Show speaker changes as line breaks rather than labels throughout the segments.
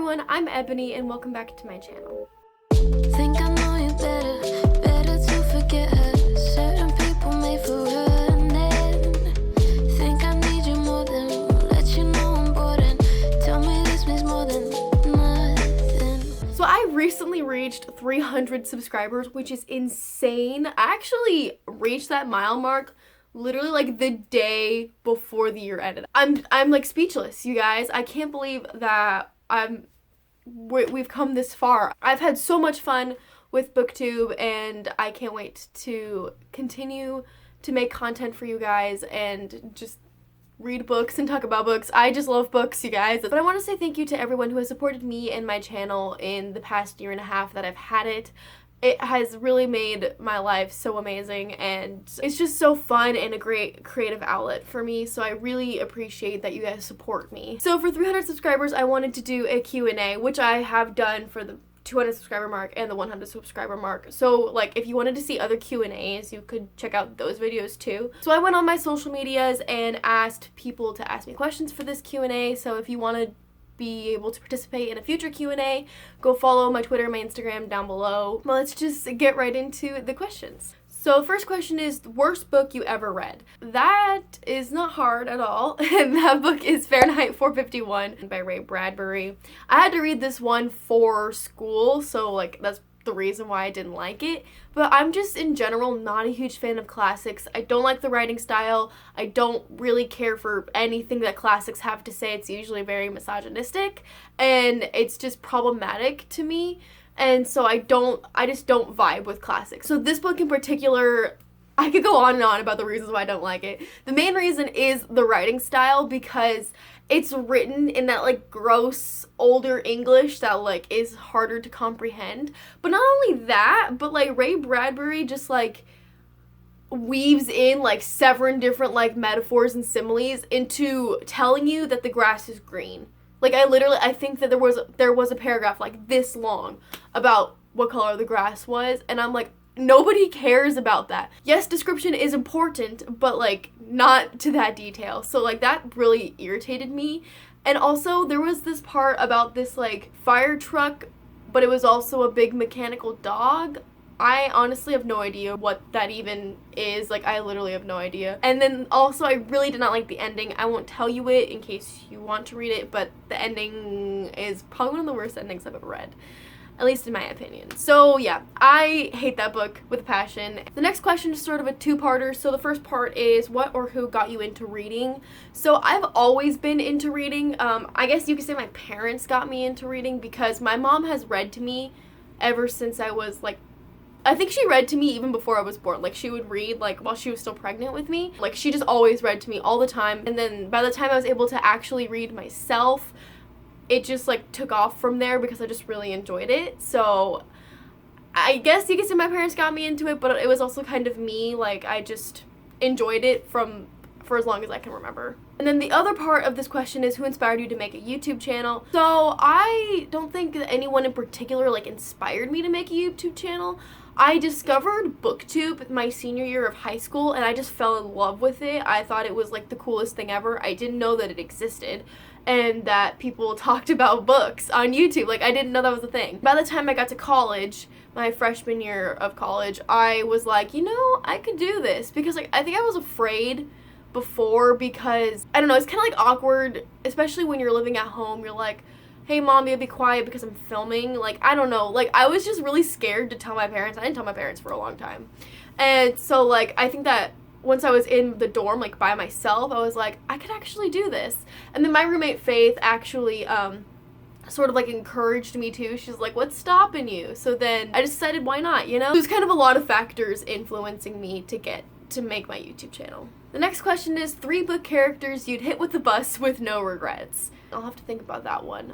everyone, I'm Ebony and welcome back to my channel.
Think I know you better to forget her. Certain people made for running. Think I need you more than let you know I'm bored and tell me this means more than nothing.
So I recently reached 300 subscribers, which is insane. I actually reached that mile mark literally like the day before the year ended. I'm like speechless, you guys. I can't believe that we've come this far. I've had so much fun with Booktube and I can't wait to continue to make content for you guys and just read books and talk about books. I just love books, you guys. But I want to say thank you to everyone who has supported me and my channel in the past year and a half that I've had it. It has really made my life so amazing and it's just so fun and a great creative outlet for me, so I really appreciate that you guys support me. So for 300 subscribers, I wanted to do a Q&A, which I have done for the 200 subscriber mark and the 100 subscriber mark. So like if you wanted to see other Q&As, you could check out those videos too. So I went on my social medias and asked people to ask me questions for this Q&A. So if you want to be able to participate in a future Q&A, go follow my Twitter, my Instagram down below. Well, let's just get right into the questions. So first question is, the worst book you ever read? That is not hard at all. And that book is Fahrenheit 451 by Ray Bradbury. I had to read this one for school, so like that's the reason why I didn't like it. But I'm just in general not a huge fan of classics. I don't like the writing style. I don't really care for anything that classics have to say. It's usually very misogynistic and it's just problematic to me. And so I just don't vibe with classics. So this book in particular, I could go on and on about the reasons why I don't like it. The main reason is the writing style, because it's written in that like gross older English that like is harder to comprehend. But not only that, but like Ray Bradbury just like weaves in like 7 different like metaphors and similes into telling you that the grass is green. Like I think that there was a paragraph like this long about what color the grass was, and I'm like, nobody cares about that. Yes, description is important, but like not to that detail. So like that really irritated me. And also there was this part about this like fire truck, but it was also a big mechanical dog. I honestly have no idea what that even is. Like, I literally have no idea. And then also I really did not like the ending. I won't tell you it in case you want to read it, but the ending is probably one of the worst endings I've ever read. At least in my opinion. So yeah, I hate that book with a passion. The next question is sort of a two-parter. So the first part is, what or who got you into reading? So I've always been into reading. I guess you could say my parents got me into reading because my mom has read to me ever since I was like, I think she read to me even before I was born. Like, she would read, like, while she was still pregnant with me. Like, she just always read to me all the time. And then by the time I was able to actually read myself, it just, like, took off from there because I just really enjoyed it. So I guess you could say my parents got me into it, but it was also kind of me. Like, I just enjoyed it for as long as I can remember. And then the other part of this question is, who inspired you to make a YouTube channel? So I don't think that anyone in particular, like, inspired me to make a YouTube channel. I discovered Booktube my senior year of high school and I just fell in love with it. I thought it was like the coolest thing ever. I didn't know that it existed and that people talked about books on YouTube. Like, I didn't know that was a thing. By the time I got to college, my freshman year of college, I was like, you know, I could do this, because like I think I was afraid before because, I don't know, it's kind of like awkward, especially when you're living at home. You're like, hey mom, you be quiet because I'm filming. Like, I don't know, like I was just really scared to tell my parents. I didn't tell my parents for a long time. And so like I think that once I was in the dorm like by myself, I was like, I could actually do this. And then my roommate Faith actually sort of like encouraged me too. She's like, what's stopping you? So then I decided, why not, you know? There's kind of a lot of factors influencing me to make my YouTube channel. The next question is, 3 book characters you'd hit with the bus with no regrets. I'll have to think about that one.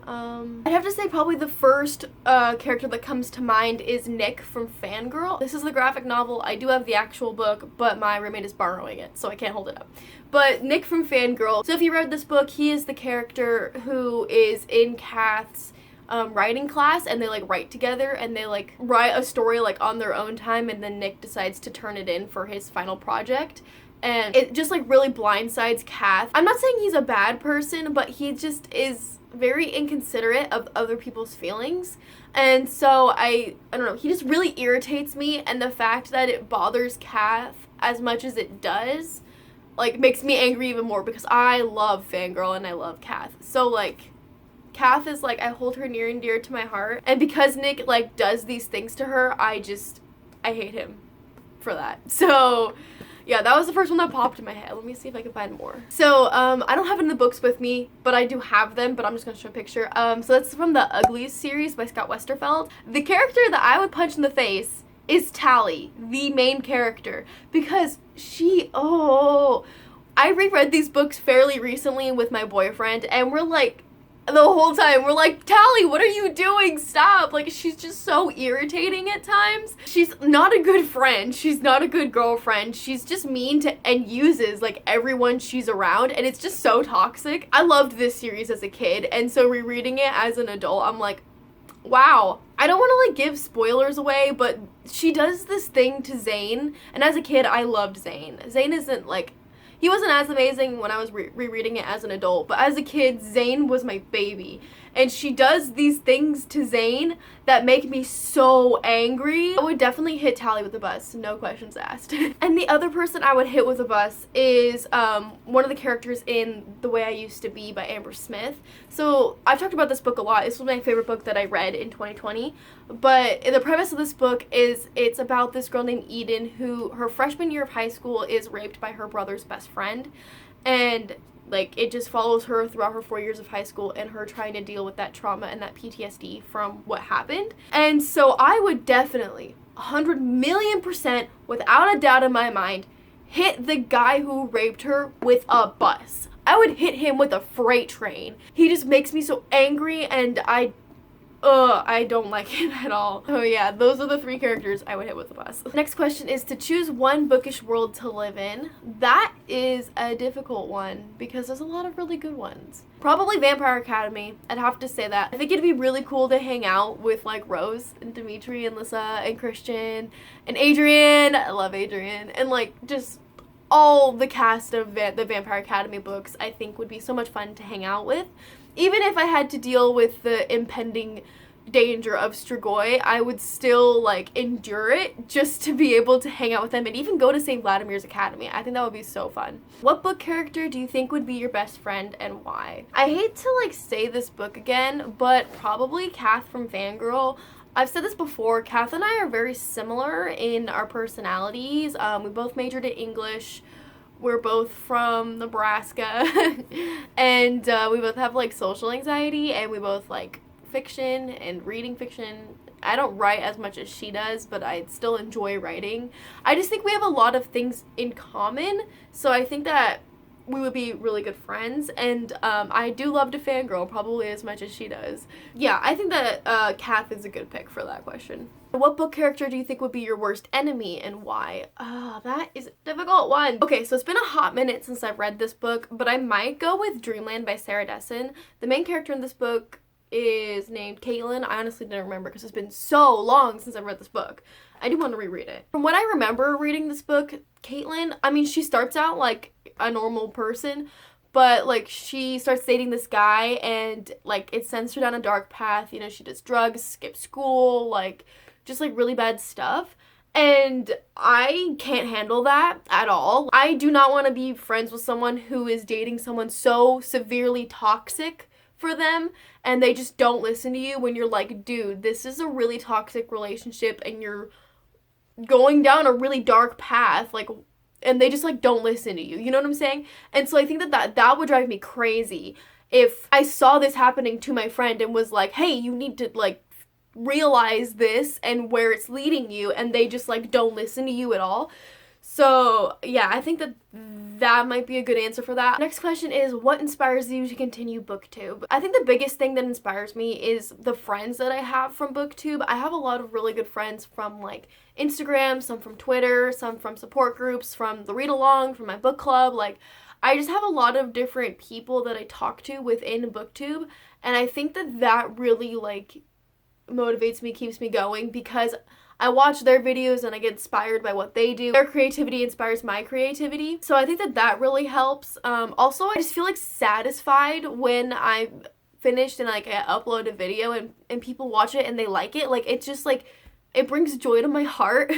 I'd have to say probably the first character that comes to mind is Nick from Fangirl. This is the graphic novel. I do have the actual book, but my roommate is borrowing it, so I can't hold it up. But Nick from Fangirl. So if you read this book, he is the character who is in Kath's writing class, and they like write together and they like write a story like on their own time, and then Nick decides to turn it in for his final project. And it just like really blindsides Kath. I'm not saying he's a bad person, but he just is very inconsiderate of other people's feelings. And so I don't know, he just really irritates me, and the fact that it bothers Kath as much as it does, like, makes me angry even more, because I love Fangirl and I love Kath. So, like, Kath is, like, I hold her near and dear to my heart, and because Nick, like, does these things to her, I hate him for that. So, yeah, that was the first one that popped in my head. Let me see if I can find more. So, I don't have it in the books with me, but I do have them, but I'm just gonna show a picture. So that's from the Uglies series by Scott Westerfeld. The character that I would punch in the face is Tally, the main character, because I reread these books fairly recently with my boyfriend, and we're like, the whole time we're like, Tally, what are you doing? Stop. Like, she's just so irritating at times. She's not a good friend. She's not a good girlfriend. She's just mean to and uses, like, everyone she's around, and it's just so toxic. I loved this series as a kid, and so rereading it as an adult, I'm like, wow. I don't want to, like, give spoilers away, but she does this thing to Zane, and as a kid, I loved Zane. Zane isn't, like, he wasn't as amazing when I was rereading it as an adult, but as a kid, Zane was my baby. And she does these things to Zane that make me so angry. I would definitely hit Tally with a bus, no questions asked. And the other person I would hit with a bus is one of the characters in The Way I Used to Be by Amber Smith. So I've talked about this book a lot. This was my favorite book that I read in 2020. But the premise of this book is it's about this girl named Eden who, her freshman year of high school, is raped by her brother's best friend. And, like, it just follows her throughout her 4 years of high school and her trying to deal with that trauma and that PTSD from what happened. And so I would definitely, 100,000,000%, without a doubt in my mind, hit the guy who raped her with a bus. I would hit him with a freight train. He just makes me so angry, and I don't like him at all. Oh yeah, those are the 3 characters I would hit with a bus. Next question is to choose one bookish world to live in. That is a difficult one because there's a lot of really good ones. Probably Vampire Academy, I'd have to say that. I think it'd be really cool to hang out with, like, Rose and Dimitri and Lissa and Christian and Adrian. I love Adrian. And, like, just all the cast of the Vampire Academy books I think would be so much fun to hang out with. Even if I had to deal with the impending danger of Strigoi, I would still, like, endure it just to be able to hang out with them and even go to St. Vladimir's Academy. I think that would be so fun. What book character do you think would be your best friend and why? I hate to, like, say this book again, but probably Kath from Fangirl. I've said this before, Kath and I are very similar in our personalities. We both majored in English. We're both from Nebraska, and we both have, like, social anxiety, and we both like fiction and reading fiction. I don't write as much as she does, but I still enjoy writing. I just think we have a lot of things in common, so I think that we would be really good friends, and I do love to fangirl probably as much as she does. Yeah, I think that Kath is a good pick for that question. What book character do you think would be your worst enemy and why? That is a difficult one. Okay, so it's been a hot minute since I've read this book, but I might go with Dreamland by Sarah Dessen. The main character in this book is named Caitlin. I honestly didn't remember because it's been so long since I've read this book. I do want to reread it. From what I remember reading this book, Caitlin, I mean, she starts out like a normal person, but, like, she starts dating this guy, and, like, it sends her down a dark path. You know, she does drugs, skips school, like, just, like, really bad stuff. And I can't handle that at all. I do not want to be friends with someone who is dating someone so severely toxic for them, and they just don't listen to you when you're like, dude, this is a really toxic relationship, and you're going down a really dark path, like, and they just, like, don't listen to you. You know what I'm saying? And so I think that would drive me crazy if I saw this happening to my friend and was like, hey, you need to, like, realize this and where it's leading you, and they just, like, don't listen to you at all. So yeah, I think that might be a good answer for that. Next question is, what inspires you to continue Booktube? I think the biggest thing that inspires me is the friends that I have from Booktube. I have a lot of really good friends from, like, Instagram, some from Twitter, some from support groups, from the read along, from my book club. Like, I just have a lot of different people that I talk to within Booktube, and I think that really, like, motivates me, keeps me going, because I watch their videos and I get inspired by what they do. Their creativity inspires my creativity. So I think that really helps. Also, I just feel, like, satisfied when I finished and like I upload a video and people watch it and they like it, like it's just like it brings joy to my heart.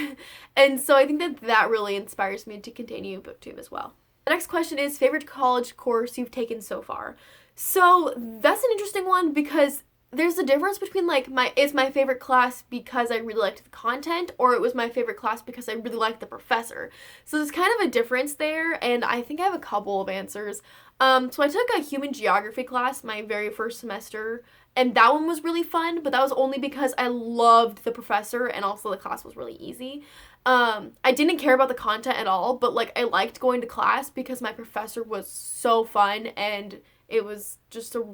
And so I think that really inspires me to continue Booktube as well. The next question is favorite college course you've taken so far. So that's an interesting one because there's a difference between like it's my favorite class because I really liked the content, or it was my favorite class because I really liked the professor. So there's kind of a difference there, and I think I have a couple of answers. So I took a human geography class my very first semester, and that one was really fun, but that was only because I loved the professor and also the class was really easy. I didn't care about the content at all, but like I liked going to class because my professor was so fun and it was just a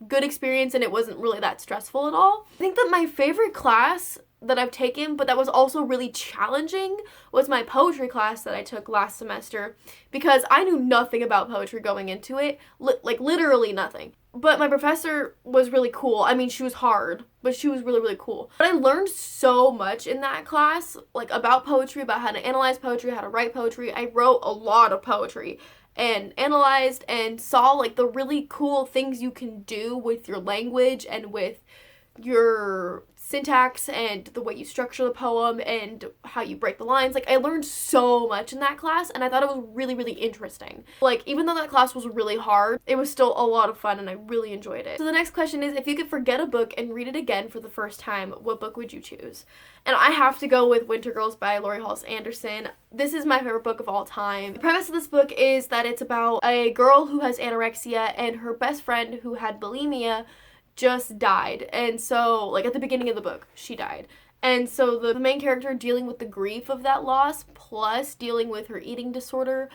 good experience and it wasn't really that stressful at all. I think that my favorite class that I've taken, but that was also really challenging, was my poetry class that I took last semester because I knew nothing about poetry going into it, like literally nothing. But my professor was really cool. I mean, she was hard, but she was really, really cool. But I learned so much in that class, like about poetry, about how to analyze poetry, how to write poetry. I wrote a lot of poetry and analyzed and saw like the really cool things you can do with your language and with your syntax and the way you structure the poem and how you break the lines. Like I learned so much in that class and I thought it was really, really interesting. Like even though that class was really hard, it was still a lot of fun and I really enjoyed it. So the next question is, if you could forget a book and read it again for the first time, what book would you choose? And I have to go with Winter Girls by Laurie Halse Anderson. This is my favorite book of all time. The premise of this book is that it's about a girl who has anorexia and her best friend who had bulimia just died. And so, like at the beginning of the book, she died. And so the main character dealing with the grief of that loss plus dealing with her eating disorder,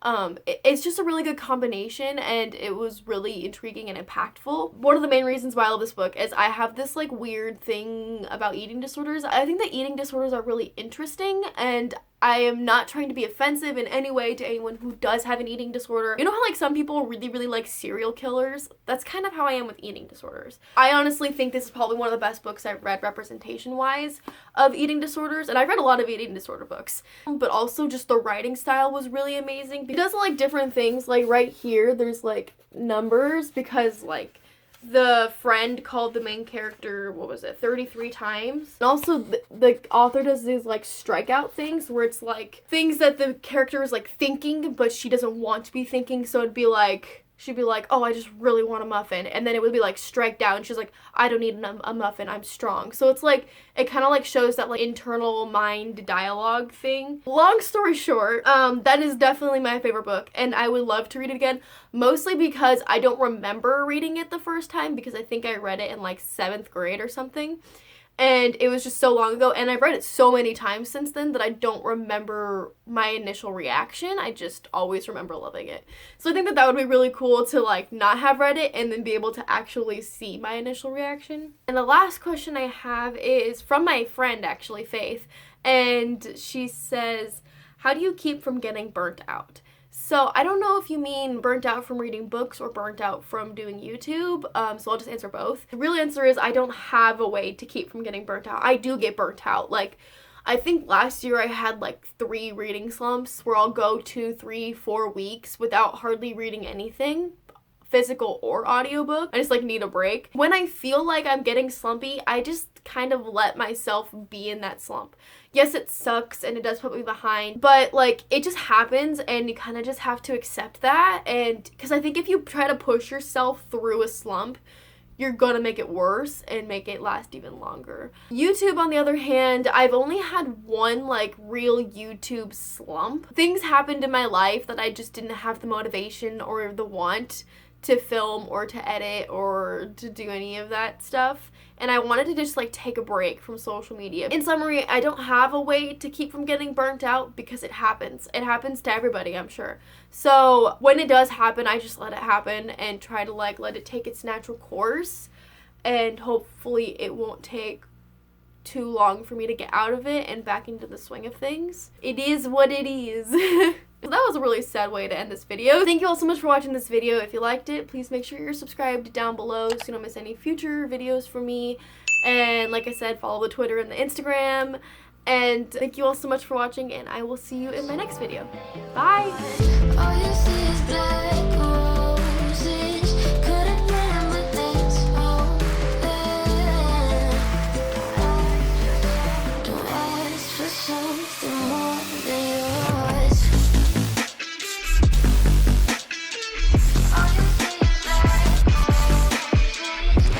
it's just a really good combination and it was really intriguing and impactful. One of the main reasons why I love this book is I have this like weird thing about eating disorders. I think that eating disorders are really interesting and I am not trying to be offensive in any way to anyone who does have an eating disorder. You know how like some people really, really like serial killers? That's kind of how I am with eating disorders. I honestly think this is probably one of the best books I've read representation-wise of eating disorders, and I've read a lot of eating disorder books, but also just the writing style was really amazing. It does like different things, like right here there's like numbers because like the friend called the main character, 33 times. And also the author does these like strikeout things where it's like things that the character is like thinking but she doesn't want to be thinking, so it'd be like she'd be like, oh, I just really want a muffin, and then it would be like strike down. She's like, I don't need a muffin, I'm strong. So it's like it kind of like shows that like internal mind dialogue thing. Long story short, that is definitely my favorite book and I would love to read it again, mostly because I don't remember reading it the first time because I think I read it in like 7th grade or something. And it was just so long ago, and I've read it so many times since then that I don't remember my initial reaction. I just always remember loving it. So I think that would be really cool to like not have read it and then be able to actually see my initial reaction. And the last question I have is from my friend, actually, Faith, and she says, how do you keep from getting burnt out? So I don't know if you mean burnt out from reading books or burnt out from doing YouTube, so I'll just answer both. The real answer is I don't have a way to keep from getting burnt out. I do get burnt out. Like, I think last year I had like 3 reading slumps where I'll go 2, 3, 4 weeks without hardly reading anything, physical or audiobook. I just like need a break. When I feel like I'm getting slumpy, I just kind of let myself be in that slump. Yes, it sucks and it does put me behind, but like it just happens and you kind of just have to accept that. And because I think if you try to push yourself through a slump, you're gonna make it worse and make it last even longer. YouTube, on the other hand, I've only had one like real YouTube slump. Things happened in my life that I just didn't have the motivation or the want to film or to edit or to do any of that stuff. And I wanted to just like take a break from social media. In summary, I don't have a way to keep from getting burnt out because it happens. It happens to everybody, I'm sure. So when it does happen, I just let it happen and try to like let it take its natural course. And hopefully it won't take too long for me to get out of it and back into the swing of things. It is what it is. So that was a really sad way to end this video. Thank you all so much for watching this video. If you liked it, please make sure you're subscribed down below so you don't miss any future videos from me. And like I said, follow the Twitter and the Instagram. And thank you all so much for watching, and I will see you in my next video. Bye!
All you see is black.